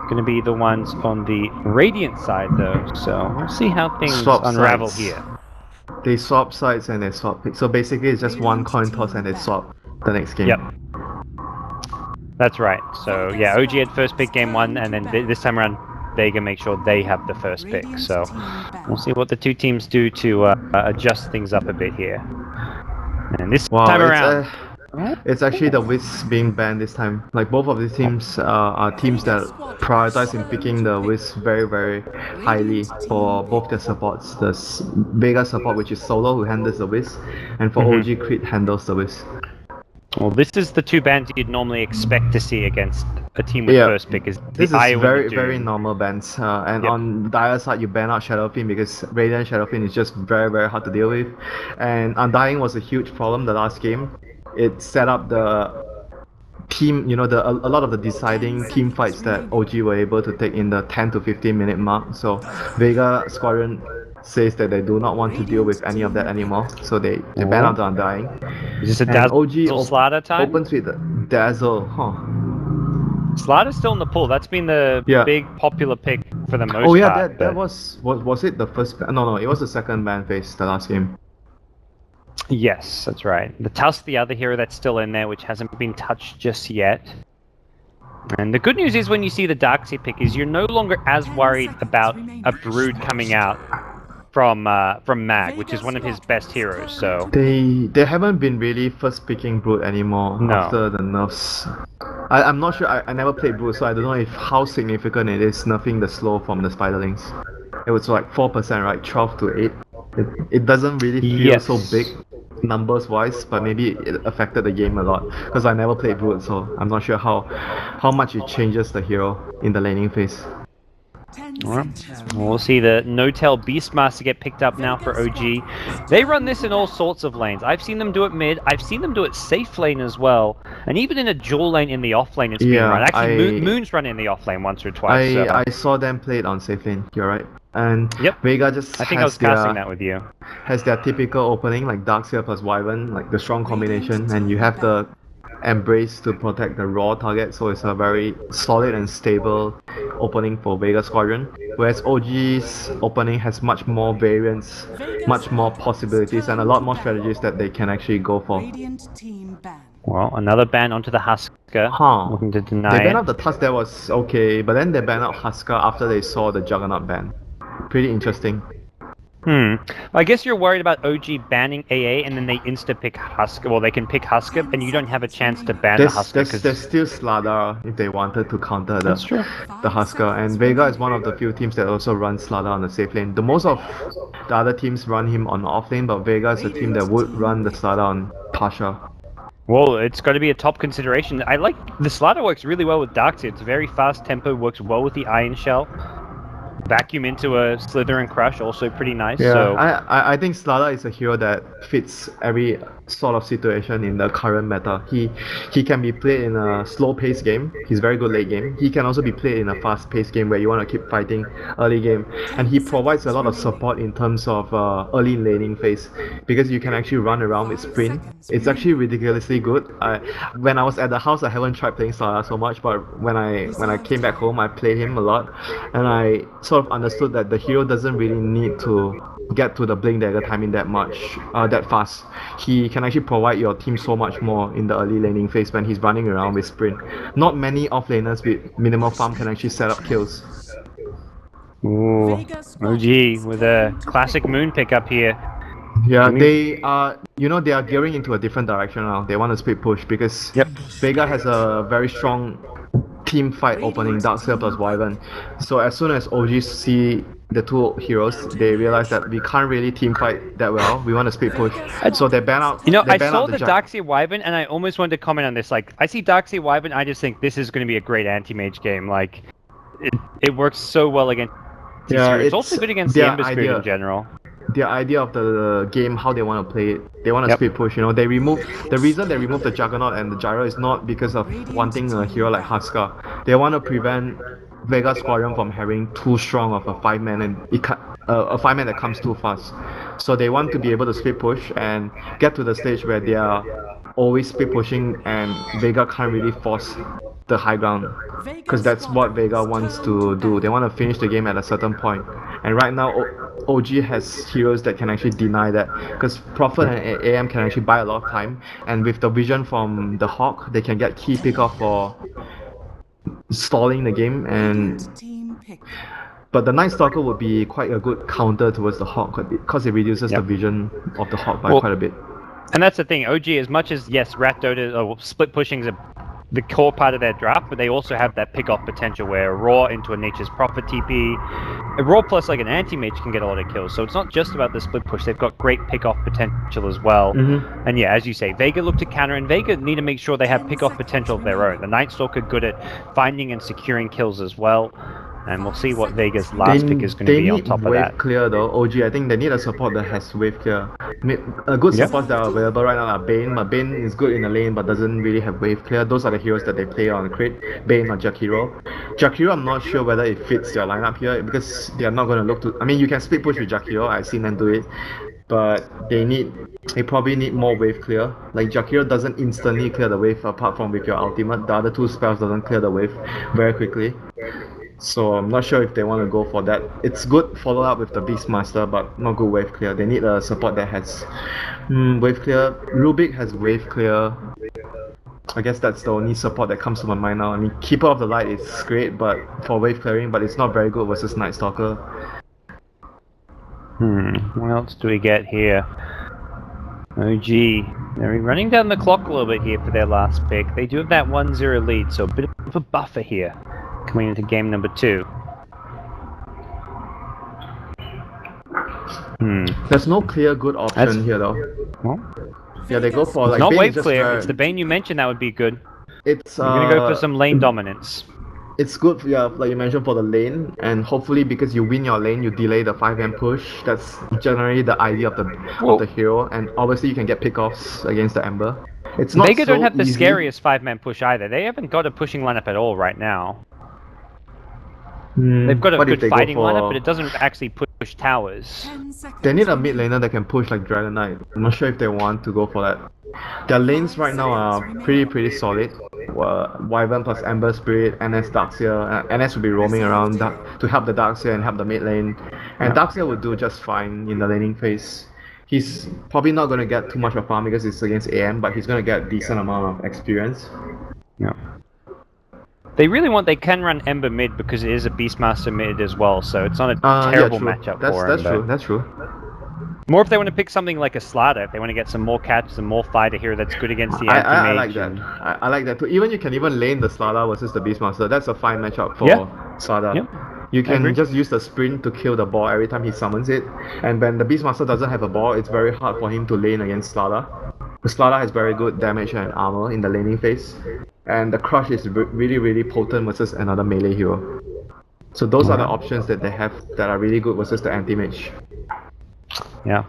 going to be the ones on the Radiant side, though. So we'll see how things unravel here. They swap sides and they swap picks. So basically, it's just one coin toss and they swap the next game. Yep. That's right. So yeah, OG had first pick game 1, and then this time around, Vega make sure they have the first pick. So we'll see what the two teams do to adjust things up a bit here. And this time around, it's actually the Wisp being banned this time. Like both of these teams are teams that prioritize in picking the Wisp very, very highly for both their supports. The Vega support, which is Solo, who handles the Wisp, and for OG, Crit handles the Wisp. Well, this is the two bans you'd normally expect to see against a team with first pick. This is very, very normal bans. And on Dire side, you ban out Shadowfiend because Radiant Shadowfiend is just very, very hard to deal with. And Undying was a huge problem the last game. It set up the team, a lot of the deciding team fights that OG were able to take in the 10 to 15 minute mark. So Vega Squadron says that they do not want to deal with any of that anymore, so they ban out the Undying. Is this a Dazzle Slaughter time? Opens with Dazzle, Slaughter's still in the pool. That's been the big popular pick for the most part. Oh yeah, that was it the first ban? No, it was the second ban phase, the last game. Yes, that's right. The Tusk, the other hero that's still in there, which hasn't been touched just yet. And the good news is when you see the Darkseid pick is you're no longer as worried about a Brood coming out from Mag, which is one of his best heroes. So they haven't been really first picking Brood anymore after the nerfs. I'm not sure. I never played Brood, so I don't know how significant it is nerfing the slow from the Spiderlings. It was like 4%, right? 12 to 8. It doesn't really feel so big numbers wise, but maybe it affected the game a lot because I never played Brood, so I'm not sure how much it changes the hero in the laning phase. Alright, we'll see the No-Tail Beastmaster get picked up now for OG. They run this in all sorts of lanes. I've seen them do it mid, I've seen them do it safe lane as well, and even in a dual lane in the off lane it's been run. Actually, Moon's run in the off lane once or twice. I saw them play it on safe lane, you're right. And Vega just I think I was casting that with you. Has their typical opening, like Darkseid plus Wyvern, like the strong combination, and you have the Embrace to protect the raw target, so it's a very solid and stable opening for Vega Squadron. Whereas OG's opening has much more variance, much more possibilities, and a lot more strategies that they can actually go for. Well, another ban onto the Husker. Looking to deny They banned out the Tusk, that was okay, but then they banned out Husker after they saw the Juggernaut ban. Pretty interesting. I guess you're worried about OG banning AA and then they insta-pick Husker. Well, they can pick Husker, and you don't have a chance to ban the Husker. There's still Slardar if they wanted to counter the Husker. And Vega is one of the few teams that also run Slardar on the safe lane. The most of the other teams run him on the off lane, but Vega is a team that would run the Slardar on Pasha. Well, it's got to be a top consideration. I like the Slardar works really well with Darkseid. It's very fast tempo, works well with the Iron Shell. Vacuum into a Slither and Crush, also pretty nice. Yeah, so I think Slardar is a hero that fits every sort of situation in the current meta. He can be played in a slow-paced game. He's very good late game. He can also be played in a fast-paced game where you want to keep fighting early game. And he provides a lot of support in terms of early laning phase because you can actually run around with sprint. It's actually ridiculously good. When I was at the house, I haven't tried playing Slardar so much, but when I came back home, I played him a lot, and I sort of understood that the hero doesn't really need to get to the Blink Dagger timing that fast. He can actually provide your team so much more in the early laning phase when he's running around with sprint. Not many offlaners with minimal farm can actually set up kills. Ooh, OG with a classic Moon pickup here. Yeah, they are gearing into a different direction now. They want to split push because Vega has a very strong team fight opening, Darkseid plus Wyvern. So as soon as OG see the two heroes, they realize that we can't really team fight that well. We want to split push. So they ban out. I saw the Darkseid Wyvern and I almost wanted to comment on this. Like, I see Darkseid Wyvern, I just think this is going to be a great anti-mage game. Like, it works so well against it's also good against the Ember Spirit in general. The idea of the game, how they want to play it, they want to split push. The reason they removed the Juggernaut and the Gyro is not because of wanting a hero like Husker. They want to prevent Vega Squadron from having too strong of a 5-man and a 5-man that comes too fast. So they want to be able to split push and get to the stage where they are always split pushing, and Vega can't really force the high ground. Because that's what Vega wants to do. They want to finish the game at a certain point. And right now, OG has heroes that can actually deny that. Because Prophet and AM can actually buy a lot of time. And with the vision from the Hawk, they can get key pick off for stalling the game. But the Night Stalker would be quite a good counter towards the Hawk because it reduces the vision of the Hawk by quite a bit. And that's the thing, OG, as much as, yes, Rat Dota or split pushing is the core part of their draft, but they also have that pick-off potential where Raw into a Nature's Prophet TP, a Raw plus like an anti-mage can get a lot of kills, so it's not just about the split push, they've got great pick-off potential as well. And yeah, as you say, Vega look to counter, and Vega need to make sure they have pick-off potential of their own. The Night Stalker good at finding and securing kills as well. And we'll see what Vega's last pick is going to be on top of that. They need wave clear though, OG. I think they need a support that has wave clear. A good supports that are available right now are Bane, but Bane is good in the lane but doesn't really have wave clear. Those are the heroes that they play on crit. Bane or Jakiro. Jakiro, I'm not sure whether it fits their lineup here because they are not going to look to... I mean, you can split push with Jakiro, I've seen them do it. But they probably need more wave clear. Like Jakiro doesn't instantly clear the wave apart from with your ultimate. The other two spells doesn't clear the wave very quickly. So I'm not sure if they want to go for that. It's good follow up with the Beastmaster, but not good wave clear. They need a support that has wave clear. Rubik has wave clear. I guess that's the only support that comes to my mind now. I mean, Keeper of the Light is great, but for wave clearing, but it's not very good versus Night Stalker. What else do we get here? OG, they're running down the clock a little bit here for their last pick. They do have that 1-0 lead, so a bit of a buffer here coming into game number 2. There's no clear good option here though. Well, yeah, they go for like not Bane wave clear. It's the Bane you mentioned that would be good. It's You're gonna go for some lane dominance. It's good, yeah, like you mentioned, for the lane, and hopefully because you win your lane, you delay the 5M push. That's generally the idea of the hero, and obviously you can get pickoffs against the Ember. It's not Vega so don't have the easy. scariest 5-man push either. They haven't got a pushing lineup at all right now. They've got a good fighting lineup, but it doesn't actually push towers. They need a mid laner that can push like Dragon Knight. I'm not sure if they want to go for that. Their lanes right now are pretty solid. Wyvern plus Ember Spirit, NS Darkseer. NS will be roaming around to help the Darkseer and help the mid lane. And Darkseer will do just fine in the laning phase. He's probably not going to get too much of farm because it's against AM, but he's going to get a decent amount of experience. Yeah. They can run Ember mid because it is a Beastmaster mid as well, so it's not a terrible matchup for him. That's true. More if they want to pick something like a Slaughter, if they want to get some more catches and more fighter here that's good against the anti-mage. I like that. I like that too. You can even lane the Slaughter versus the Beastmaster. That's a fine matchup for Slaughter. Yep. You can just use the sprint to kill the ball every time he summons it. And when the Beastmaster doesn't have a ball, it's very hard for him to lane against Slaughter. The Slaughter has very good damage and armor in the laning phase. And the Crush is really potent versus another melee hero. So those are the options that they have that are really good versus the anti-mage. Yeah.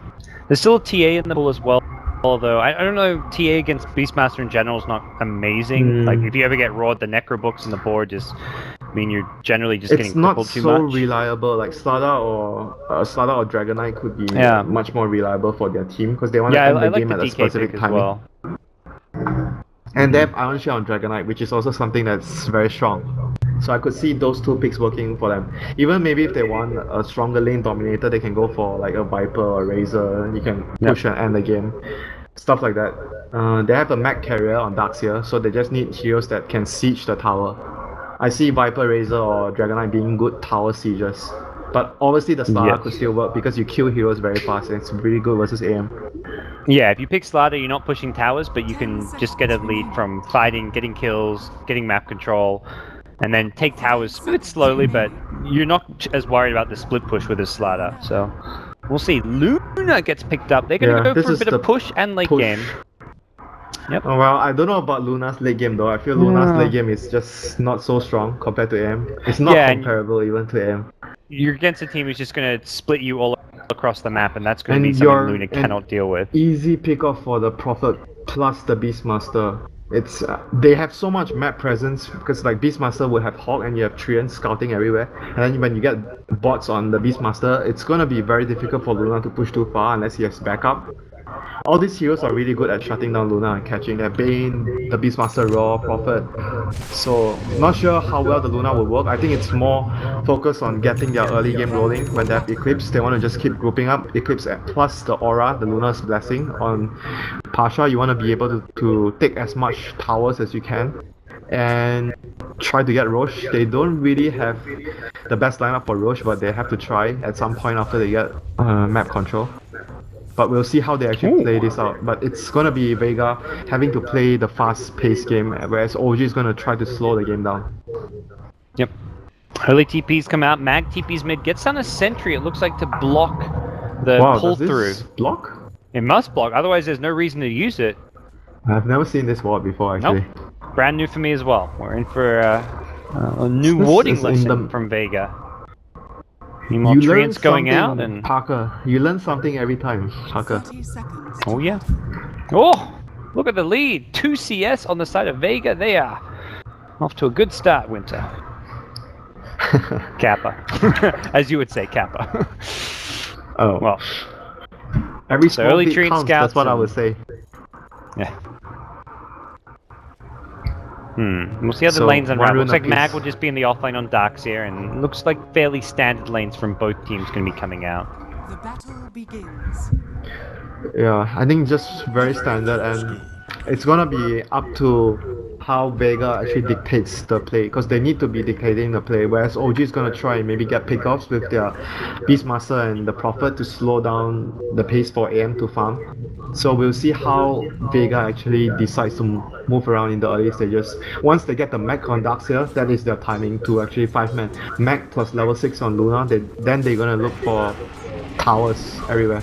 There's still a TA in the pool as well, although I don't know, TA against Beastmaster in general is not amazing. Like if you ever get rawed, the Necro books on the board just mean you're generally just getting crippled too much. It's not so reliable. Like Slaughter or Dragon Knight could be much more reliable for their team because they want to end the game at a specific timing. Well. And they have Iron Shell on Dragon Knight, which is also something that's very strong. So I could see those two picks working for them. Even maybe if they want a stronger lane dominator, they can go for like a Viper or Razor. You can push and end the game. Stuff like that. They have a Mech Carrier on Darkseer, so they just need heroes that can siege the tower. I see Viper, Razor or Dragon Knight being good tower sieges. But obviously the Slaughter could still work because you kill heroes very fast and it's really good versus AM. Yeah, if you pick Slaughter, you're not pushing towers, but you can just get a lead from fighting, getting kills, getting map control, and then take towers a bit slowly, but you're not as worried about the split push with a Slaughter. So we'll see. Luna gets picked up. They're going to go for a bit of push and late game. Yep. Oh, well, I don't know about Luna's late game though. I feel Luna's late game is just not so strong compared to AM. It's not comparable even to AM. You're against a team who's just going to split you all across the map, and that's going to be something Luna cannot deal with. Easy pick-off for the Prophet plus the Beastmaster. It's they have so much map presence because like Beastmaster would have Hawk and you have Treant scouting everywhere, and then when you get bots on the Beastmaster, it's going to be very difficult for Luna to push too far unless he has backup. all these heroes are really good at shutting down Luna and catching their Bane, the Beastmaster Raw, Prophet. So not sure how well the Luna will work. I think it's more focused on getting their early game rolling when they have Eclipse. They want to just keep grouping up Eclipse plus the Aura, the Luna's Blessing on Pasha. You want to be able to take as much towers as you can and try to get Roche. They don't really have the best lineup for Roche, but they have to try at some point after they get map control. But we'll see how they actually play this out. But it's gonna be Vega having to play the fast-paced game, whereas OG is gonna try to slow the game down. Yep. Early TPs come out. Mag TPs mid. Gets down a sentry, it looks like, to block the pull through. Block? It must block, otherwise there's no reason to use it. I've never seen this ward before, actually. Nope. Brand new for me as well. We're in for a new warding lesson from Vega. Any more treants going out and Parker, you learn something every time, Parker. Oh yeah. Oh, look at the lead. 2 CS on the side of Vega. They are off to a good start, Winter. Kappa, as you would say, Kappa. Oh well. Every so early treant counts, scouts. That's what I would say. Yeah. We'll see how the lanes unravel. Looks like Mag will just be in the offlane on Darkseer, and looks like fairly standard lanes from both teams going to be coming out. The battle begins. Yeah, I think just very standard, and it's gonna be up to how Vega actually dictates the play, because they need to be dictating the play, whereas OG is gonna try and maybe get pickoffs with their Beastmaster and the Prophet to slow down the pace for AM to farm. So we'll see how Vega actually decides to move around in the early stages. Once they get the mech on Darkseer, that is their timing to actually 5-man. Mech plus level 6 on Luna, then they're gonna look for towers everywhere.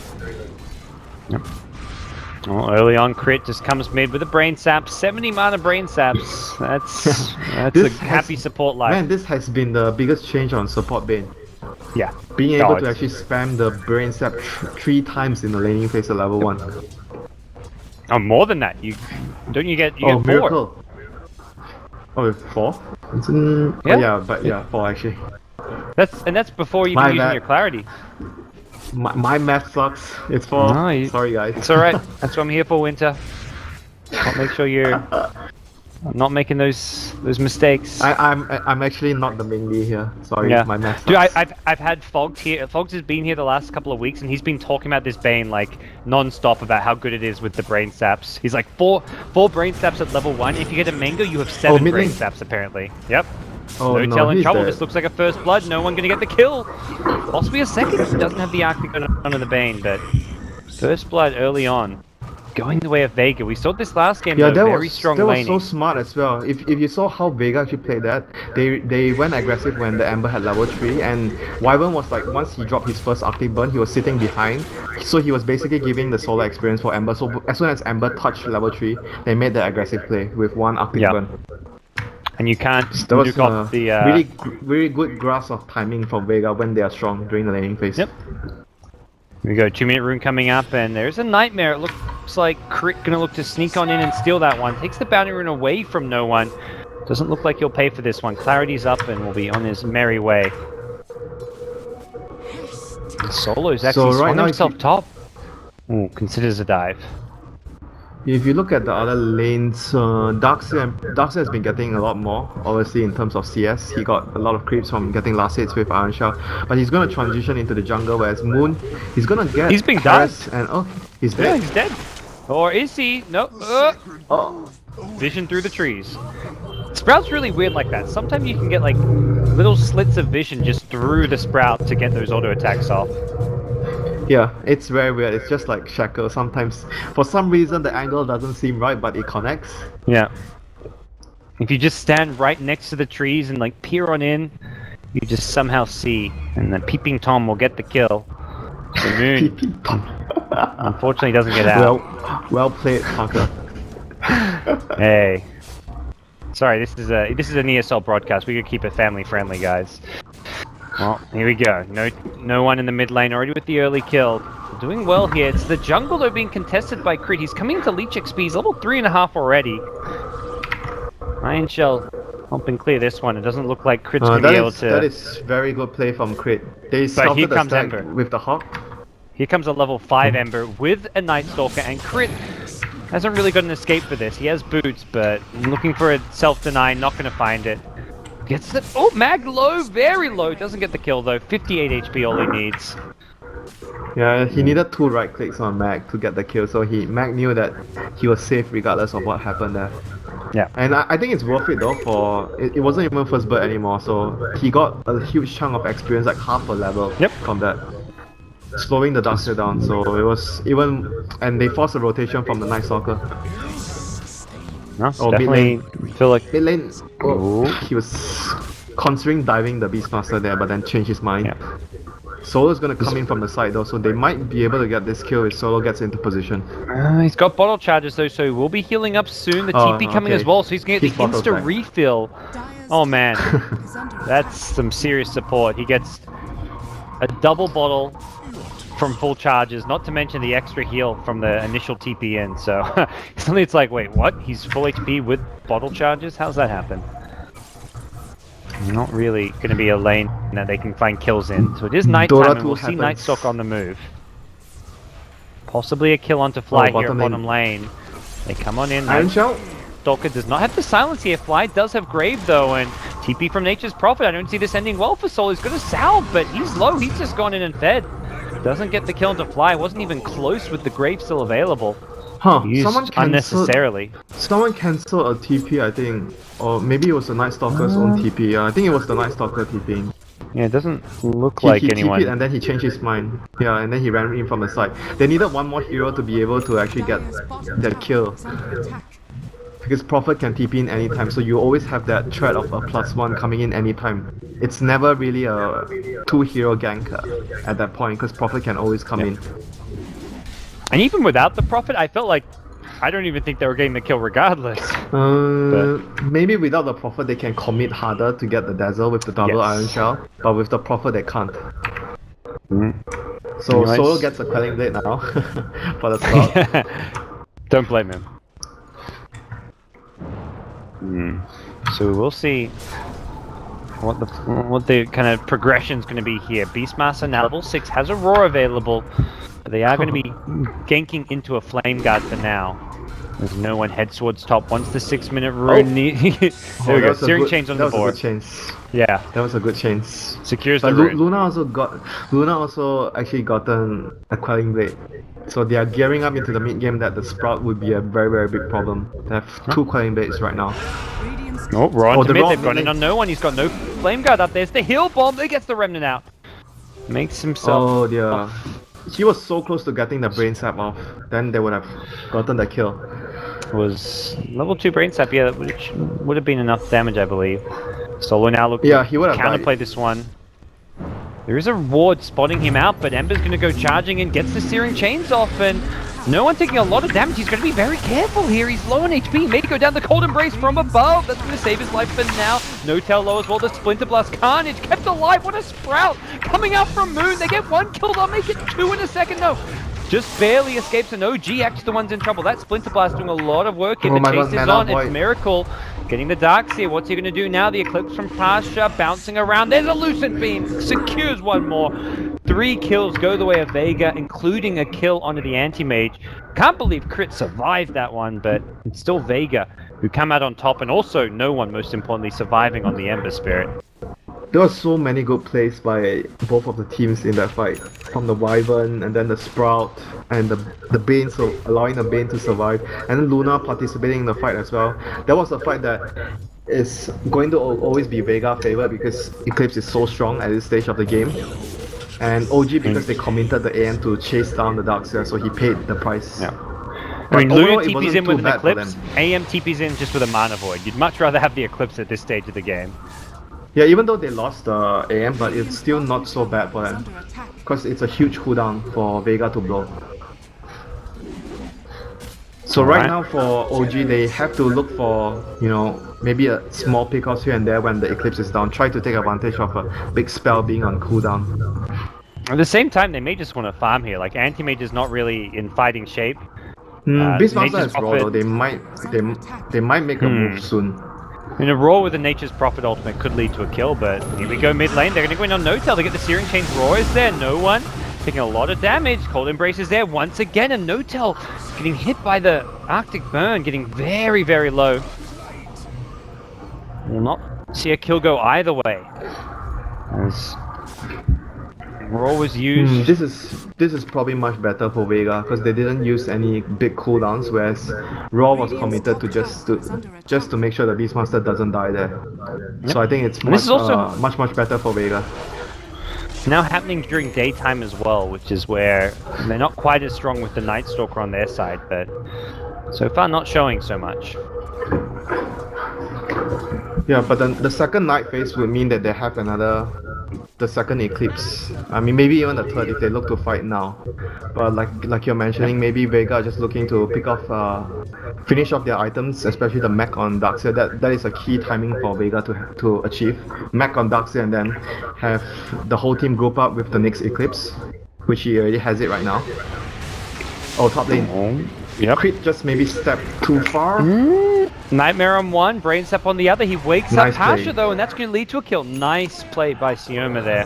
Yep. Well, early on, Crit just comes mid with a brain sap. 70 mana brain saps. That's a happy support life. Man, this has been the biggest change on support Bane. Yeah. Being able to actually spam the brain sap 3 times in the laning phase at level 1. Oh, more than that. You get Miracle. 4. Oh, 4? Yeah. But 4 actually. That's before you using your clarity. My math sucks. It's 4. No, sorry guys. It's alright. That's what I'm here for, Winter. I'll make sure you're not making those mistakes. I'm actually not the main lead here. Sorry, my math sucks. Dude, I've had Fogs here. Fogs has been here the last couple of weeks, and he's been talking about this Bane like non-stop about how good it is with the brain saps. He's like four brain saps at level 1. If you get a mango, you have 7 brain saps apparently. Yep. Oh, no telling trouble. This looks like a first blood. No one gonna get the kill. Possibly a second. He doesn't have the arc to go under the Bane, but first blood early on, going the way of Vega. We saw this last game. Yeah, though, very strong laning. That was so smart as well. If you saw how Vega actually played that, they went aggressive when the Ember had level 3, and Wyvern was like, once he dropped his first Arctic Burn, he was sitting behind, so he was basically giving the solo experience for Ember. So as soon as Ember touched level 3, they made the aggressive play with 1 Arctic Burn. And you can't nuke off the really good grasp of timing from Vega when they are strong during the laning phase. Yep. Here we go, 2-minute rune coming up, and there's a Nightmare. It looks like Crit gonna look to sneak on in and steal that one. Takes the bounty rune away from no one. Doesn't look like he'll pay for this one. Clarity's up and will be on his merry way. Solo's actually swung himself top. Ooh, considers a dive. If you look at the other lanes, Darkseer has been getting a lot more, obviously in terms of CS. He got a lot of creeps from getting last hits with Iron Shell, but he's going to transition into the jungle, whereas Moon, he's going to get... He's being dived. And he's dead. Yeah, he's dead. Or is he? Nope. Vision through the trees. Sprout's really weird like that. Sometimes you can get like little slits of vision just through the Sprout to get those auto attacks off. Yeah, it's very weird. It's just like Shackle. Sometimes, for some reason, the angle doesn't seem right, but it connects. Yeah. If you just stand right next to the trees and like peer on in, you just somehow see, and then Peeping Tom will get the kill. The Moon, unfortunately, doesn't get out. Well played, Parker. Hey. Sorry, this is an ESL broadcast. We could keep it family friendly, guys. Well, here we go. No one in the mid lane already with the early kill. Doing well here. It's the jungle though being contested by Crit. He's coming to Leech XP. He's level 3.5 already. Iron Shell helping clear this one. It doesn't look like Crit's going to be able to... That is very good play from Crit. They scouted the stack with the Hawk. Here comes a level 5 Ember with a Night Stalker, and Crit hasn't really got an escape for this. He has boots, but looking for a self-deny, not going to find it. Gets it. Oh, Mag low, very low. Doesn't get the kill though. 58 HP all he needs. Yeah, he needed 2 right clicks on Mag to get the kill, so Mag knew that he was safe regardless of what happened there. Yeah. And I think it's worth it though, for it wasn't even first bird anymore, so he got a huge chunk of experience, like half a level from that. Slowing the Darkseer down, so it was even, and they forced a rotation from the Night Stalker. No, definitely feel like mid lane, he was considering diving the Beastmaster there, but then changed his mind. Yeah. Solo's gonna come in from the side though, so they might be able to get this kill if Solo gets into position. He's got bottle charges though, so we'll be healing up soon. The TP coming as well, so he's gonna get the insta refill. Oh man, that's some serious support. He gets a double bottle from full charges, not to mention the extra heal from the initial TP in. So suddenly it's like, wait, what? He's full HP with bottle charges? How's that happen? Not really going to be a lane that they can find kills in. So it is nighttime, and we'll see Nightstalk on the move. Possibly a kill onto Fly here at bottom lane. They come on in. Iron Shell? Stalker does not have the silence here. Fly does have Grave though, and TP from Nature's Prophet. I don't see this ending well for Soul. He's going to salve, but he's low. He's just gone in and fed. Doesn't get the kill into Fly. Wasn't even close with the Grave still available. Huh, someone unnecessarily. Someone cancelled a TP, I think. Or maybe it was the Night Stalker's own TP. Yeah, I think it was the Night Stalker TP. Yeah, it doesn't look like anyone. He TP'd and then he changed his mind. Yeah, and then he ran in from the side. They needed one more hero to be able to actually get that kill. Because Prophet can TP in anytime, so you always have that threat of a +1 coming in anytime. It's never really a 2-hero gank at that point, because Prophet can always come in. And even without the Prophet, I felt like I don't even think they were getting the kill regardless. Maybe without the Prophet they can commit harder to get the Dazzle with the double Iron Shell, but with the Prophet they can't. So anyways, Solo gets a Quelling Blade now for the start. Don't blame him. So we'll see what the kind of progression's going to be here. Beastmaster now level 6 has a Roar available. They are going to be ganking into a Flame Guard for now. There's no one heads towards top. Once the 6-minute rune... There we go, Searing Chains on the board. That was a good chains. Yeah. That was a good chains. Secures the rune. Luna also actually gotten a Quelling Blade. So they are gearing up into the mid game that the Sprout would be a very, very big problem. They have 2 Quelling Blades right now. Oh, Raw into mid. They've gone in on no one. He's got no Flame Guard up there. It's the Heal Bomb. He gets the Remnant out. Makes himself... Oh dear. He was so close to getting the Brain Sap off. Then they would have gotten the kill. Was level 2 Brain Sap, yeah, which would have been enough damage, I believe. Solo now looking to counterplay this one. There is a ward spotting him out, but Ember's going to go charging and gets the Searing Chains off, and no one taking a lot of damage. He's going to be very careful here. He's low on HP. He may go down the Cold Embrace from above. That's going to save his life for now. No tail low as well. The Splinter Blast. Carnage kept alive. What a Sprout. Coming out from Moon. They get 1 kill. They'll make it 2 in a second. No. Just barely escapes, and OG actually the one's in trouble. That Splinter Blast doing a lot of work here. The chase is on. It's Miracle getting the Darkseer. What's he going to do now? The Eclipse from Pasha bouncing around. There's a Lucent Beam. Secures one more. 3 kills go the way of Vega, including a kill onto the Anti-Mage. Can't believe Crit survived that one, but it's still Vega who come out on top, and also no one, most importantly, surviving on the Ember Spirit. There were so many good plays by both of the teams in that fight. From the Wyvern, and then the Sprout, and the Bane, so allowing the Bane to survive, and then Luna participating in the fight as well. That was a fight that is going to always be Vega favored because Eclipse is so strong at this stage of the game. And OG because they committed the AM to chase down the Darkseer, so he paid the price. Yeah. I mean, Luna TP's in with an Eclipse, AM TP's in just with a Mana Void. You'd much rather have the Eclipse at this stage of the game. Yeah, even though they lost the AM, but it's still not so bad for them. Because it's a huge cooldown for Vega to blow. So right now for OG, they have to look for, you know, maybe a small pickoffs here and there when the Eclipse is down. Try to take advantage of a big spell being on cooldown. At the same time, they may just want to farm here. Like, Anti-Mage is not really in fighting shape. Beastmaster is raw though, they might make a move soon. In a Raw with a Nature's Prophet ultimate could lead to a kill, but here we go mid lane. They're going to go in on no tail. They get the Searing Chains. Raw is there, no one. taking a lot of damage. Cold Embrace is there once again, and Notel getting hit by the Arctic Burn, getting very, very low. Will not see a kill go either way. As Raw was used. This is probably much better for Vega because they didn't use any big cooldowns, whereas Raw was committed to just to make sure the Beastmaster doesn't die there. So I think it's And much, this is also much better for Vega. now happening during daytime as well, which is where they're not quite as strong with the Night Stalker on their side, but so far not showing so much. Yeah, but then the second night phase would mean that they have the second eclipse. I mean, maybe even the third if they look to fight now. But like you're mentioning, maybe Vega just looking to pick off, finish off their items, especially the mech on Darkseer. That is a key timing for Vega to achieve. Mech on Darkseer and then have the whole team group up with the next eclipse, which he already has it right now. Oh, top lane. Yep. Crit just maybe step too far. Nightmare on one, Brain Step on the other. He wakes Nice up Pasha play. though, and that's going to lead to a kill. Nice play by Sioma there.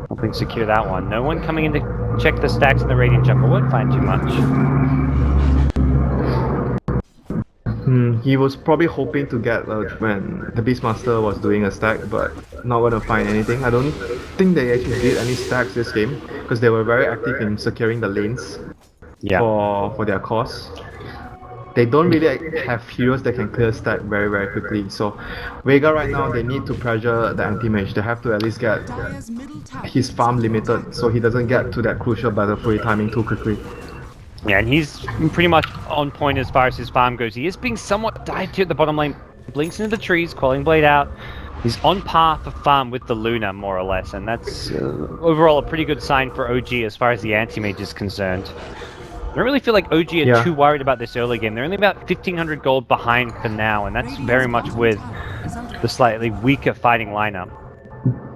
Helping secure that one. No one coming in to check the stacks in the Radiant Jungle. Won't find too much. He was probably hoping to get when the Beastmaster was doing a stack, but not going to find anything. I don't think they actually did any stacks this game because they were very active in securing the lanes for their cause. They don't really have heroes that can clear stack very, very quickly. So Vega right now, they need to pressure the anti-mage. They have to at least get Dire's middle tower his farm limited so he doesn't get to that crucial battle free timing too quickly. Yeah, and he's pretty much on point as far as his farm goes. He is being somewhat dived to at the bottom lane. Blinks into the trees, Quelling Blade out. He's on par for farm with the Luna, more or less. And that's overall a pretty good sign for OG as far as the anti-mage is concerned. I don't really feel like OG are too worried about this early game. They're only about 1,500 gold behind for now, and that's very much with the slightly weaker fighting lineup.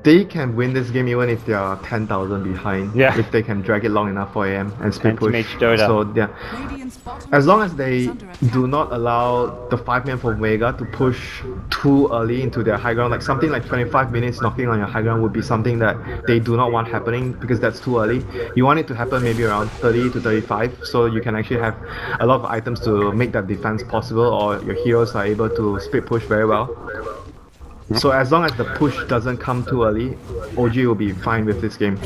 They can win this game even if they are 10,000 behind. Yeah. If they can drag it long enough for AM and split push. Anti-mage Dota. So yeah. Radiant's bottom As long as tower they is under attack. do not allow the 5-man from Vega to push too early into their high ground, like something like 25 minutes knocking on your high ground would be something that they do not want happening because that's too early. You want it to happen maybe around 30 to 35 so you can actually have a lot of items to make that defense possible, or your heroes are able to split push very well. So as long as the push doesn't come too early, OG will be fine with this game.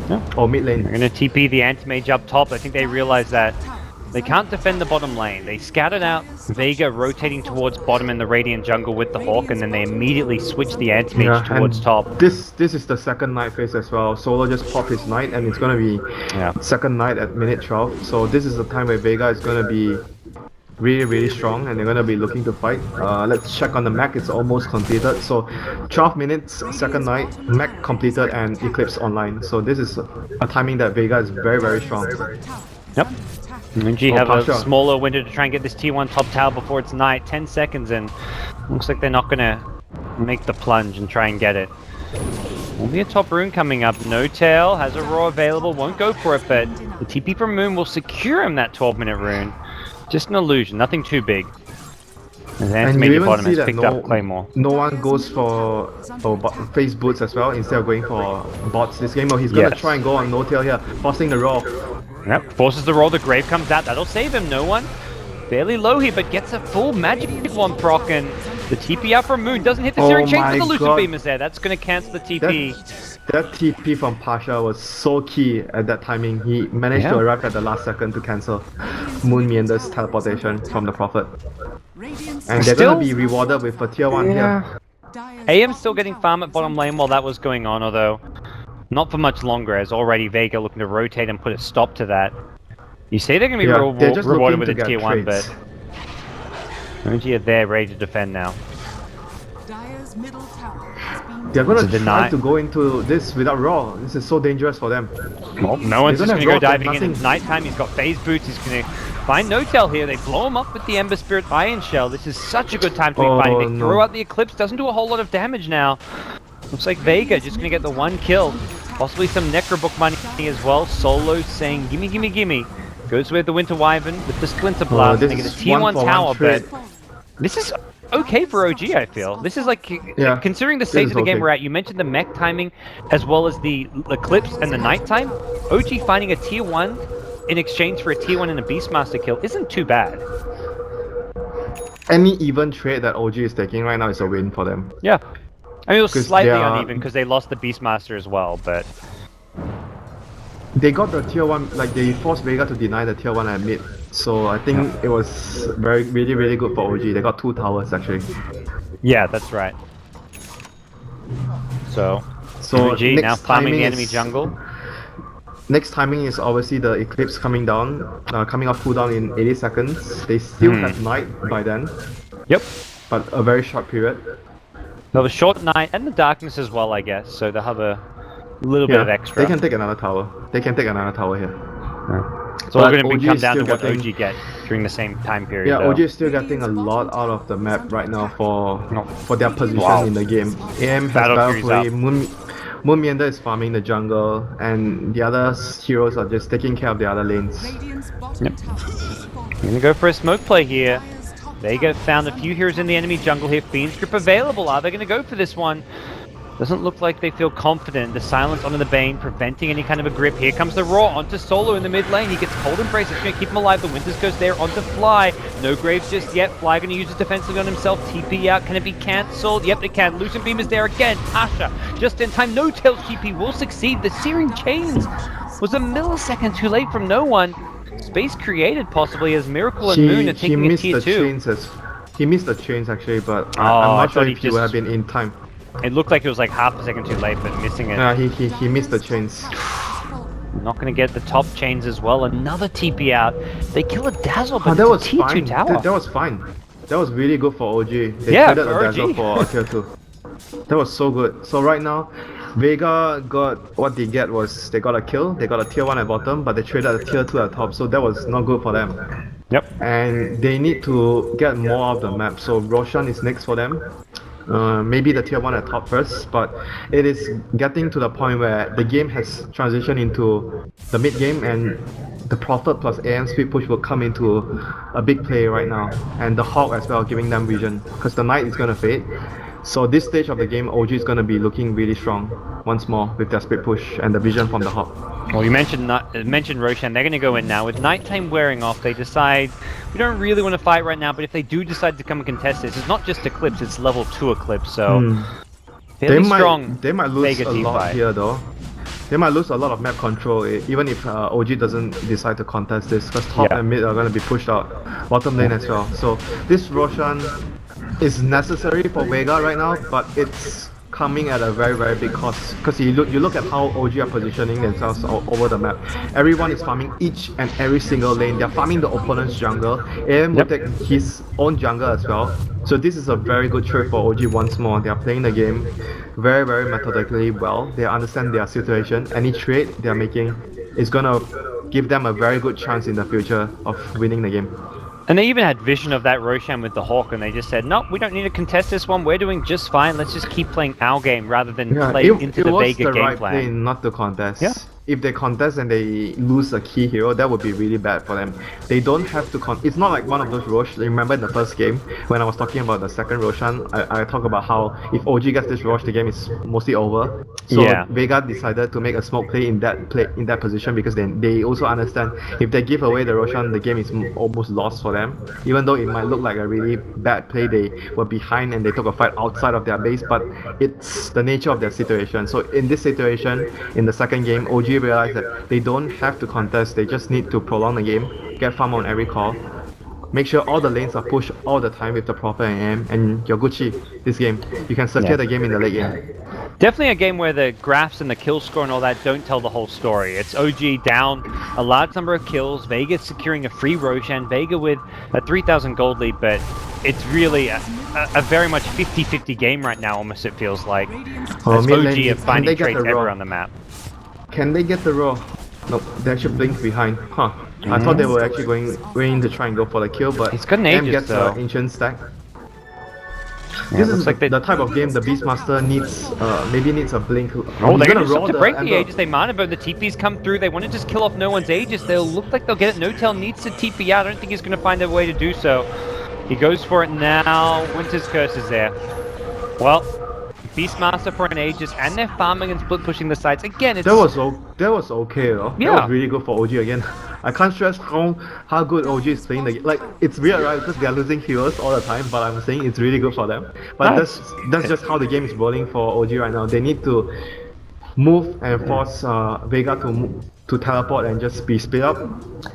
Yeah. Or mid lane. They're going to TP the anti-mage up top. I think they realize that they can't defend the bottom lane. They scattered out Vega rotating towards bottom in the Radiant Jungle with the Hawk, and then they immediately switch the anti-mage towards top. This is the second night phase as well. Solo just popped his knight and it's gonna be second night at minute 12. So this is the time where Vega is gonna be really strong and they're gonna be looking to fight. Let's check on the mech. It's almost completed. So 12 minutes, second night, mech completed and Eclipse online. So this is a timing that Vega is very strong. Yep. And G have Pasha. a smaller window to try and get this T1 top tower before it's night. 10 seconds and looks like they're not gonna make the plunge and try and get it. Will be a top rune coming up. No Tail has a Raw available, won't go for it, but the TP from Moon will secure him that 12-minute rune. Just an illusion, nothing too big. And the anti-mage bottom has picked up Claymore. No one goes for face boots as well instead of going for bots this game. Or he's gonna try and go on No Tail here, forcing the Raw. Yep, forces the roll, the Grave comes out, that'll save him, no one. Fairly low here, but gets a full magic one proc, and the TP out from Moon doesn't hit the Searing Chains, but the Lucid Beam is there. That's going to cancel the TP. That TP from Pasha was so key at that timing. He managed to arrive at the last second to cancel Moon Meander's teleportation from the Prophet. And they're going to be rewarded with a tier 1 here. AM still getting farm at bottom lane while that was going on, although not for much longer, as already Vega looking to rotate and put a stop to that. You say they're going to be rewarded with a tier 1, but OG are there ready to defend now. They're going to try to go into this without Raw. This is so dangerous for them. Well, no one's just going to go diving in. It's nighttime, he's got phase boots, he's going to find No Tail here. They blow him up with the Ember Spirit Iron Shell. This is such a good time to be fighting. They throw out the Eclipse, doesn't do a whole lot of damage now. Looks like Vega just going to get the one kill. Possibly some Necrobook money as well. Solo saying, gimme, gimme, gimme. Goes with the Winter Wyvern with the Splinter Blast. They get a tier 1 tower, but this is okay for OG, I feel. This is like, Yeah, considering the this stage is of the game okay. we're at, you mentioned the mech timing as well as the Eclipse and the nighttime. OG finding a tier 1 in exchange for a tier 1 and a Beastmaster kill isn't too bad. Any even trade that OG is taking right now is a win for them. Yeah. I mean, it was 'Cause slightly they are- uneven because they lost the Beastmaster as well, but They got the tier 1, like they forced Vega to deny the tier 1 at mid. So I think it was really good for OG. They got 2 towers actually. yeah, that's right. So OG next now farming timing the enemy is- jungle. Next timing is obviously the Eclipse coming down, coming off cooldown in 80 seconds. They still have Night by then, Yep. but a very short period. They'll have a short night and the darkness as well, I guess. So they'll have a little bit of extra. They can take another tower. They can take another tower here. It's all but going to OG come is down to still what getting- OG get during the same time period. Yeah, though. OG is still getting a lot out of the map right now for their position Wow. in the game. AM has Battle Battle Fury's Fury, up. Moon Meander is farming the jungle, and the other heroes are just taking care of the other lanes. Radiant's bottom tower is I'm falling. going to go for a smoke play here. Dire's top Vega tower found a is few heroes in the enemy jungle here. Fiend's Grip available. Are they going to go for this one? Doesn't look like they feel confident. The silence onto the Bane, preventing any kind of a grip. Here comes the Raw onto Solo in the mid lane. He gets Cold Embrace. It's going to keep him alive. The Winters goes there onto Fly. No Graves just yet. Fly going to use his defensively on himself. TP out. Can it be cancelled? Yep, it can. Lucian Beam is there again. Tasha, just in time. No Tails GP will succeed. The Searing Chains was a millisecond too late from no one. Space created possibly as Miracle and Moon are He taking a missed tier the 2. chains he missed the chains actually, but Oh, I'm I not sure thought if he he would just- have been in time. It looked like it was like half a second too late, but missing it. Yeah, he missed the chains. Not going to get the top chains as well. Another TP out. They kill a Dazzle, but Oh, that it's was a tier 2 fine. tower. That was fine. That was really good for OG. They Yeah, traded for a Dazzle OG. for a tier 2. That was so good. So right now, Vega got what they get was they got a kill. They got a tier 1 at bottom, but they traded a tier 2 at top. So that was not good for them. Yep. And they need to get more of the map. So Roshan is next for them. Maybe the tier 1 at top first, but it is getting to the point where the game has transitioned into the mid game, and the Prophet plus AM speed push will come into a big play right now, and the Hawk as well, giving them vision because the Knight is gonna fade. So this stage of the game, OG is gonna be looking really strong once more with their speed push and the vision from the Hawk. Well, you mentioned Roshan. They're going to go in now. With nighttime wearing off, they decide we don't really want to fight right now. But if they do decide to come and contest this, it's not just Eclipse; it's level 2 Eclipse. So fairly strong. They might lose Vega a team lot fight. here though. They might lose a lot of map control even if OG doesn't decide to contest this, because top Yeah. and mid are going to be pushed out, bottom lane as well. So this Roshan is necessary for Vega right now, but it's coming at a very big cost, because you look at how OG are positioning themselves over the map. Everyone is farming each and every single lane. They're farming the opponent's jungle. AM will take his own jungle as well. So this is a very good trade for OG once more. They are playing the game very methodically well. They understand their situation. Any trade they are making is gonna give them a very good chance in the future of winning the game. And they even had vision of that Roshan with the Hawk, and they just said, nope, we don't need to contest this one. We're doing just fine. Let's just keep playing our game rather than play into the was Vega the game right plan. play not to contest. Yeah. If they contest and they lose a key hero, that would be really bad for them. They don't have to it's not like one of those Rosh. Remember in the first game when I was talking about the second Roshan, I talk about how if OG gets this Rosh, the game is mostly over. So Yeah. Vega decided to make a smoke play in that position, because they also understand if they give away the Roshan, the game is almost lost for them. Even though it might look like a really bad play, they were behind and they took a fight outside of their base, but it's the nature of their situation. So in this situation, in the second game, OG realized that they don't have to contest, they just need to prolong the game, get farm on every call, make sure all the lanes are pushed all the time with the Prophet and AM, and you're Gucci this game. You can secure the game in the late game. Definitely a game where the graphs and the kill score and all that don't tell the whole story. It's OG down a large number of kills, Vega securing a free Roshan, Vega with a 3,000 gold lead, but it's really a very much 50-50 game right now, almost it feels like. Oh, As mid OG lane, are can they finding get trades the raw? everywhere on the map. Can they get the raw? Nope, they actually blink behind. Huh. I thought they were actually going to try and go for the kill, but It's gotten M ages, gets though. an ancient stack. Yeah, This looks is like they- the type of game the Beastmaster needs, maybe needs a blink. Oh, He's they're gonna going to roll to break the Ember. Aegis. They might have, but the TP's come through. They want to just kill off no one's Aegis. They'll look like they'll get it. No-Tail needs to TP out. I don't think he's going to find a way to do so. He goes for it now. Winter's Curse is there. Well, Beastmaster for an Aegis, and they're farming and split pushing the sides. Again, it's... That was okay though. Yeah. That was really good for OG again. I can't stress how good OG is playing the game. Like, it's weird, right? Because they're losing heroes all the time, but I'm saying it's really good for them. But that's just how the game is rolling for OG right now. They need to move and force Vega to teleport and just be split up.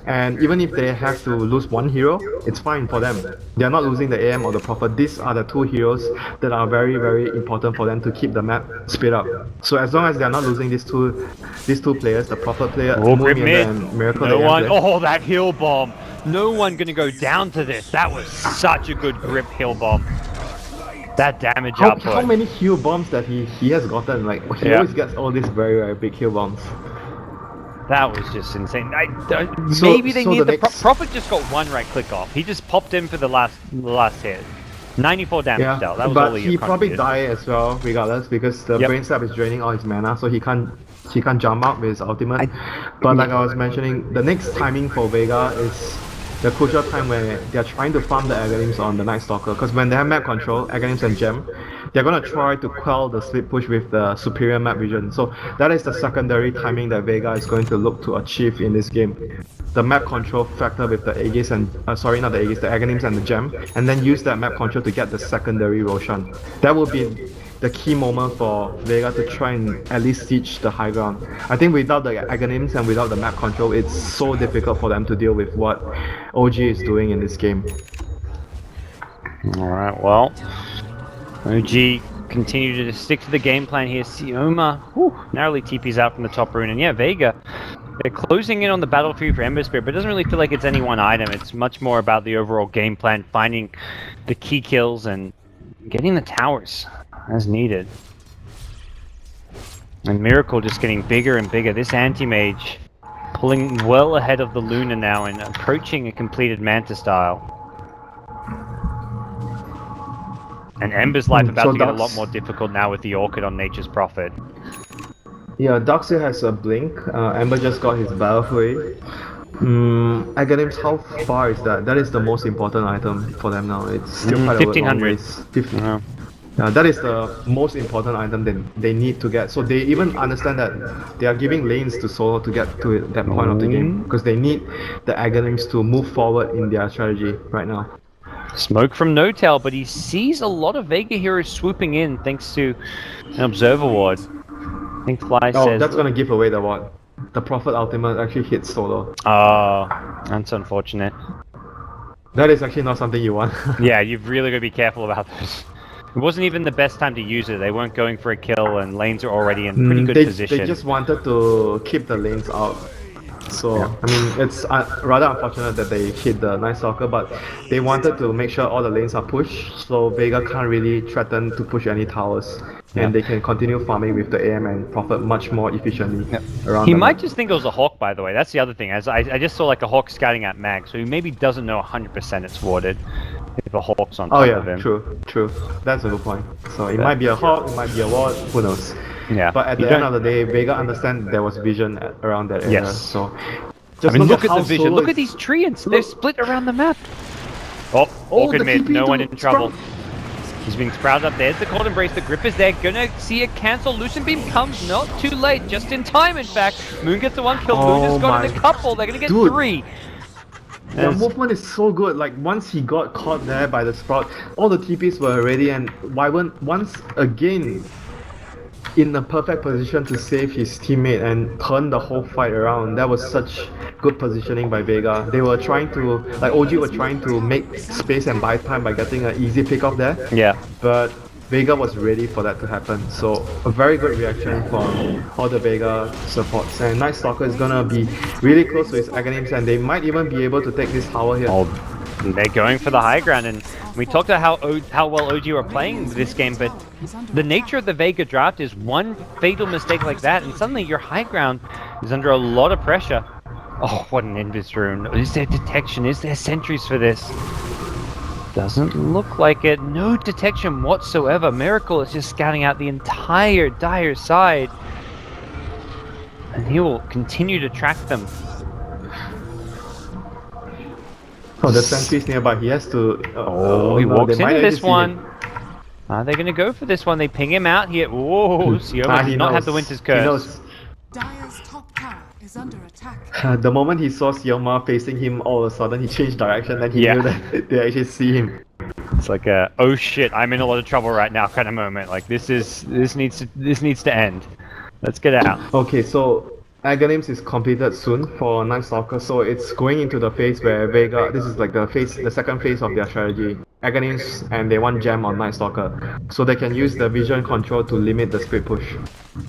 And even if they have to lose one hero, it's fine for them. They're not losing the AM or the Prophet. These are the two heroes that are very, very important for them to keep the map split up. So as long as they're not losing these two players, the Prophet player, and Miracle. No one. Oh, that heal bomb. No one gonna go down to this. That was such a good grip heal bomb. That damage output. How many heal bombs that he has gotten? Like, he always gets all these very, very big heal bombs. That was just insane. Maybe they need the Prophet just got one right click off. He just popped in for the last hit. 94 damage dealt. That was all he probably die as well, regardless, because the brain slap is draining all his mana, so he can't jump out with his ultimate. But like I was mentioning, the next timing for Vega is the crucial time where they're trying to farm the Aghanims on the Night Stalker, because when they have map control, Aghanims and Gem, they're gonna try to quell the split push with the superior map vision. So that is the secondary timing that Vega is going to look to achieve in this game. The map control factor with the Aegis and the Aghanims and the Gem, and then use that map control to get the secondary Roshan. That will be the key moment for Vega to try and at least siege the high ground. I think without the Aghanims and without the map control, it's so difficult for them to deal with what OG is doing in this game. Alright, well, OG continue to stick to the game plan here. Sioma narrowly TP's out from the top rune, and yeah, Vega, they're closing in on the battlefield for Ember Spirit, but it doesn't really feel like it's any one item. It's much more about the overall game plan, finding the key kills and getting the towers as needed. And Miracle just getting bigger and bigger. This anti-mage pulling well ahead of the Luna now and approaching a completed Manta style. And Ember's life about to get a lot more difficult now with the Orchid on Nature's Prophet. Yeah, Darkseer has a blink. Ember just got his Battle Fury. Aghanims, how far is that? That is the most important item for them now. It's still quite a long ways. That is the most important item that they need to get. So they even understand that they are giving lanes to solo to get to that point of the game, because they need the Aghanims to move forward in their strategy right now. Smoke from No-Tail, but he sees a lot of Vega heroes swooping in thanks to an Observer Ward. I think Fly says... that's gonna give away the ward. The Prophet ultimate actually hits solo. Oh, that's unfortunate. That is actually not something you want. Yeah, you've really got to be careful about this. It wasn't even the best time to use it. They weren't going for a kill, and lanes are already in pretty good position. They just wanted to keep the lanes out. So, yeah. I mean, it's rather unfortunate that they hit the Night Stalker, but they wanted to make sure all the lanes are pushed, so Vega can't really threaten to push any towers. And they can continue farming with the AM and Prophet much more efficiently around. He might just think it was a Hawk, by the way. That's the other thing. As I just saw like a Hawk scouting at Mag, so he maybe doesn't know 100% it's warded if a Hawk's on top of him. True. That's a good point. So it might be a Hawk, it might be a ward, who knows. Yeah. But at the end of the day, Vega understands there was vision around that area. Yes. So just look at the vision. Look at these treants. They're split around the map. Oh, Orchid mid. No one in trouble. He's being sprouted up. There's the Cold Embrace. The grip is there. Gonna see it cancel. Lucent Beam comes not too late. Just in time, in fact. Moon gets the one kill. Moon has got in a couple. They're gonna get three. The movement is so good. Like, once he got caught there by the sprout, all the TPs were ready, and Wyvern once again in the perfect position to save his teammate and turn the whole fight around. That was such good positioning by Vega. They were trying to, like OG were trying to make space and buy time by getting an easy pick off there. Yeah. But Vega was ready for that to happen. So a very good reaction from all the Vega supports. And Night Stalker is gonna be really close to his Aghanims, and they might even be able to take this tower here. They're going for the high ground, and we talked about how well OG were playing this game, but the nature of the Vega draft is one fatal mistake like that, and suddenly your high ground is under a lot of pressure. Oh, what an Invis rune. Is there detection? Is there sentries for this? Doesn't look like it. No detection whatsoever. Miracle is just scouting out the entire Dire side, and he will continue to track them. Oh, the sentry's nearby. He has to. He no, walks they might into this actually see him. one. Are they going to go for this one? They ping him out here. Whoa, Sioma He did not have the knows. Winter's He Curse. knows. Dire's top tower is under attack. The moment he saw Sioma facing him, all of a sudden he changed direction. Then he Yeah. knew that they actually see him. It's like a oh shit, I'm in a lot of trouble right now kind of moment. Like this needs to end. Let's get out. Okay, so Aghanims is completed soon for Night Stalker, so it's going into the phase where Vega. This is like the second phase of their strategy. Aghanims and they want gem on Night Stalker, so they can use the vision control to limit the split push.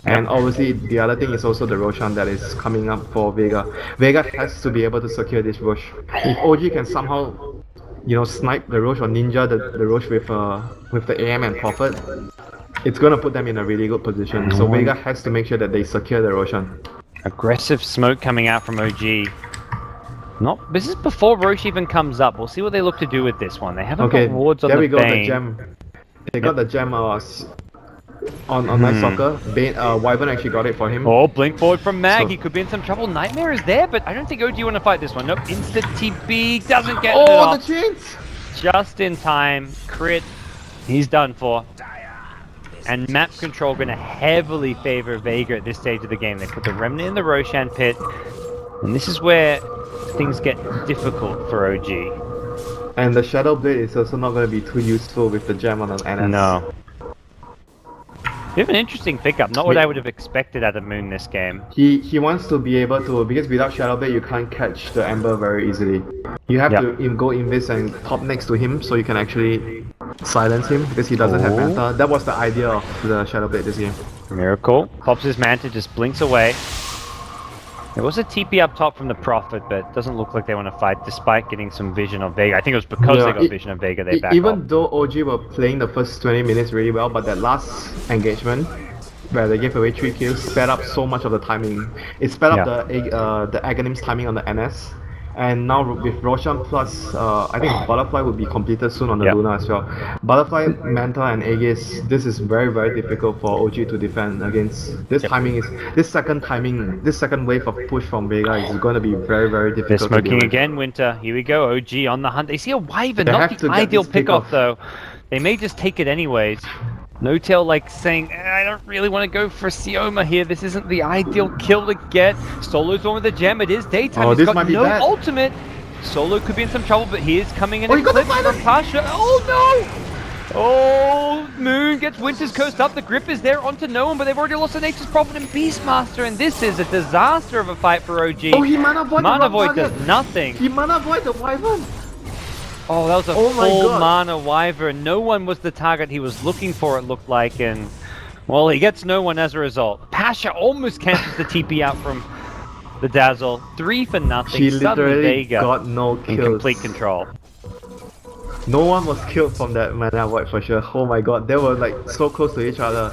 And obviously, the other thing is also the Roshan that is coming up for Vega. Vega has to be able to secure this Rosh. If OG can somehow, snipe the Rosh or ninja the Rosh with the AM and Prophet, it's gonna put them in a really good position. So Vega has to make sure that they secure the Roshan. Aggressive smoke coming out from OG. This is before Roche even comes up. We'll see what they look to do with this one. They haven't Okay, got wards on there the we go. Bane. The gem. They got the gem. On Night Stalker. Bane, Wyvern actually got it for him. Oh, blink forward from Mag. So- He could be in some trouble. Nightmare is there, but I don't think OG want to fight this one. Nope. Instant TP doesn't get it Oh, off. the chains! Just in time. Crit. He's done for. And map control going to heavily favor Vega at this stage of the game. They put the Remnant in the Roshan pit. And this is where things get difficult for OG. And the Shadow Blade is also not going to be too useful with the gem on the NS. No. You have an interesting pickup. Not what I would have expected out of Moon this game. He wants to be able to, because without Shadow Blade you can't catch the Ember very easily. You have to go invis and top next to him so you can actually silence him because he doesn't have Manta. That was the idea of the Shadow Blade this game. Miracle. Pops his Manta, just blinks away. There was a TP up top from the Prophet, but it doesn't look like they want to fight despite getting some vision of Vega. I think it was because they got vision of Vega they back Even off. though OG were playing the first 20 minutes really well, but that last engagement where they gave away 3 kills sped up so much of the timing. It sped up the Aghanim's timing on the NS. And now with Roshan plus, I think Butterfly will be completed soon on the Luna as well. Butterfly, Manta and Aegis, this is very very difficult for OG to defend against. This timing is, this second wave of push from Vega is going to be very very difficult. They're to smoking deal with. again, Winter. Here we go, OG on the hunt. They see a Wyvern, They not have to the get ideal this pick-off pick-off. though. They may just take it anyways. No Tail like saying, I don't really want to go for Sioma here. This isn't the ideal kill to get. Solo's on with the gem. It is daytime. Oh, He's this got might be no bad. ultimate. Solo could be in some trouble, but he is coming in Oh, a he got the clip from Pasha. Oh no! Oh, Moon gets Winter's Coast up. The grip is there onto no one, but they've already lost the Nature's Prophet and Beastmaster, and this is a disaster of a fight for OG. Oh, he mana void Mana the wrong Void does target. nothing. He mana void the Wyvern. Oh, that was a Oh my full God. mana Wyvern. No one was the target he was looking for, it looked like, and well, he gets no one as a result. Pasha almost cancels the TP out from the Dazzle. 3 for nothing. She Suddenly literally Vega got no in kills. complete control. No one was killed from that mana void for sure. Oh my god, they were like so close to each other.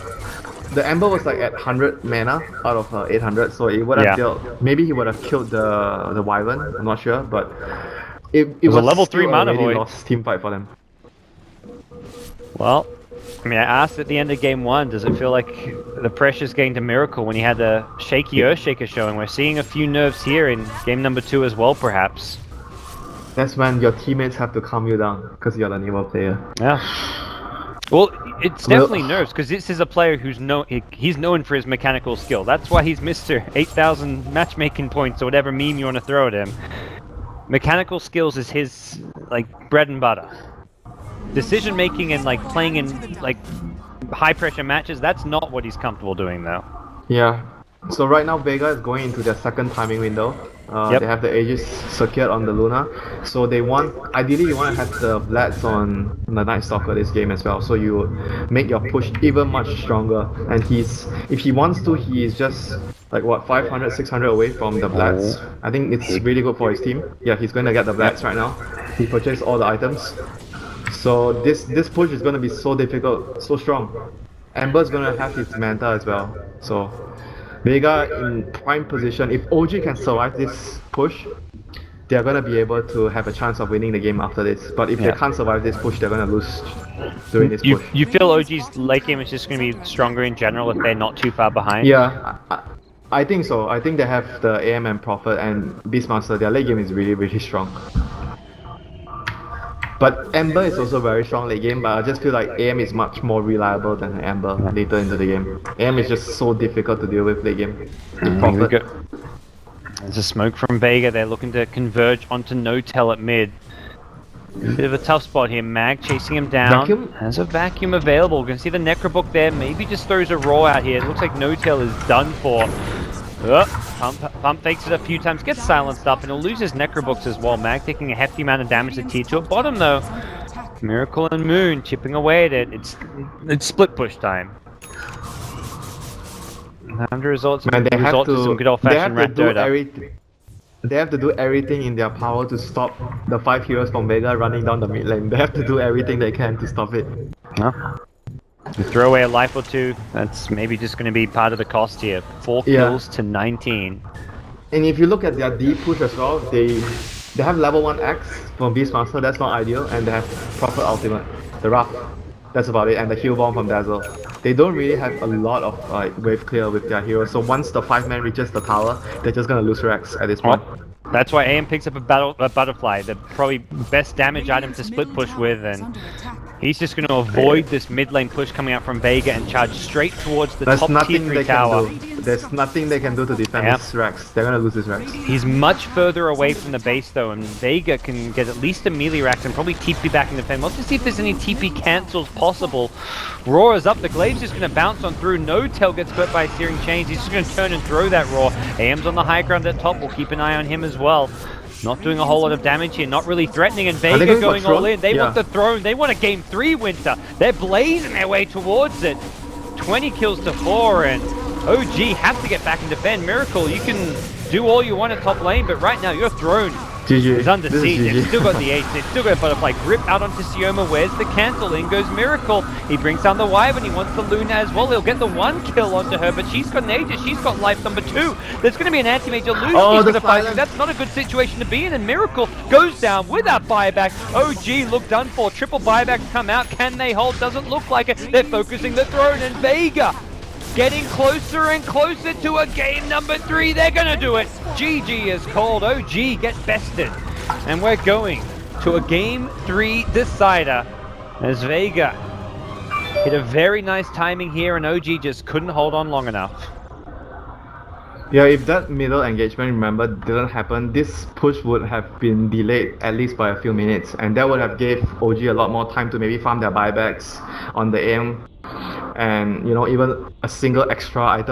The Ember was like at 100 mana out of 800, so it would have dealt. Maybe he would have killed the Wyvern. I'm not sure, but it was a level still 3 mana already void. lost team fight for them. Well, I mean, I asked at the end of game 1, does it feel like the pressure's getting to Miracle when you had the shaky Earthshaker showing? We're seeing a few nerfs here in game number 2 as well, perhaps. That's when your teammates have to calm you down because you're the newer player. Yeah. Well, it's definitely nerves because this is a player who's he's known for his mechanical skill. That's why he's Mr. 8,000 matchmaking points or whatever meme you want to throw at him. Mechanical skills is his like bread and butter. Decision making and like playing in like high pressure matches, that's not what he's comfortable doing though. Yeah. So right now Vega is going into their second timing window. They have the Aegis secured on the Luna. So they ideally you want to have the Blades on the Night Stalker this game as well. So you make your push even much stronger. And if he wants to, he is just like what, 500, 600 away from the Blades. I think it's really good for his team. Yeah, he's going to get the Blades right now. He purchased all the items. So this push is going to be so difficult, so strong. Ember's going to have his Manta as well. So Vega in prime position. If OG can survive this push, they're going to be able to have a chance of winning the game after this. But if they can't survive this push, they're going to lose during this push. You feel OG's late game is just going to be stronger in general if they're not too far behind? Yeah, I think so. I think they have the AM and Prophet and Beastmaster. Their late game is really, really strong. But Ember is also very strong late game, but I just feel like AM is much more reliable than Ember later into the game. AM is just so difficult to deal with late game. Here we go. There's a smoke from Vega. They're looking to converge onto No-Tell at mid. Bit of a tough spot here. Mag chasing him down. Vacuum? Has a vacuum available. Gonna see the Necrobook there. Maybe just throws a Raw out here. It looks like No-Tell is done for. Pump fakes it a few times, gets silenced up, and he'll lose his Necrobooks as well. Mag taking a hefty amount of damage to tier 2 at bottom though. Miracle and Moon chipping away at it. It's split push time. Time to resort to, Man, they have to some good old fashioned rat Dota. They have to do everything in their power to stop the 5 heroes from Vega running down the mid lane. They have to do everything they can to stop it. You throw away a life or two, that's maybe just going to be part of the cost here. 4 kills to 19. And if you look at their D push as well, they have level 1 X from Beastmaster, that's not ideal, and they have proper ultimate, the Wrath. That's about it, and the heal bomb from Dazzle. They don't really have a lot of wave clear with their heroes, so once the 5-man reaches the tower, they're just gonna lose Rex at this point. That's why AM picks up a butterfly, the probably best damage item to split push with, and he's just going to avoid this mid lane push coming out from Vega and charge straight towards the top tier 3 tower. There's nothing they can do to defend this Rex. They're gonna lose this Rex. He's much further away from the base though, and Vega can get at least a melee Rex and probably TP back in the pen. Let's just see if there's any TP cancels possible. Roar is up, the Glaive's just going to bounce on through. No-Tell gets hurt by Searing Chains. He's just going to turn and throw that Roar. AM's on the high ground at top. We'll keep an eye on him as well. Not doing a whole lot of damage here, not really threatening, and Vega going all in. They want the throne, they want a game 3 Winter. They're blazing their way towards it. 20 kills to 4, and OG have to get back and defend. Miracle, you can do all you want at top lane, but right now your throne is under siege. They've still got the ace, they've still got Butterfly. Grip out onto Sioma, where's the cancel? In goes Miracle. He brings down the Wyvern, he wants the Luna as well. He'll get the 1 kill onto her, but she's got an Aegis, she's got life number 2. There's going to be an anti-major lose. He's going to fight. That's not a good situation to be in, and Miracle goes down without buyback. OG look done for. Triple buybacks come out. Can they hold? Doesn't look like it. They're focusing the throne, and Vega getting closer and closer to a game number 3. They're gonna do it. GG is called. OG get bested. And we're going to a game 3 decider as Vega hit a very nice timing here, and OG just couldn't hold on long enough. Yeah, if that middle engagement, remember, didn't happen, this push would have been delayed at least by a few minutes, and that would have gave OG a lot more time to maybe farm their buybacks on the aim, and you know, even a single extra item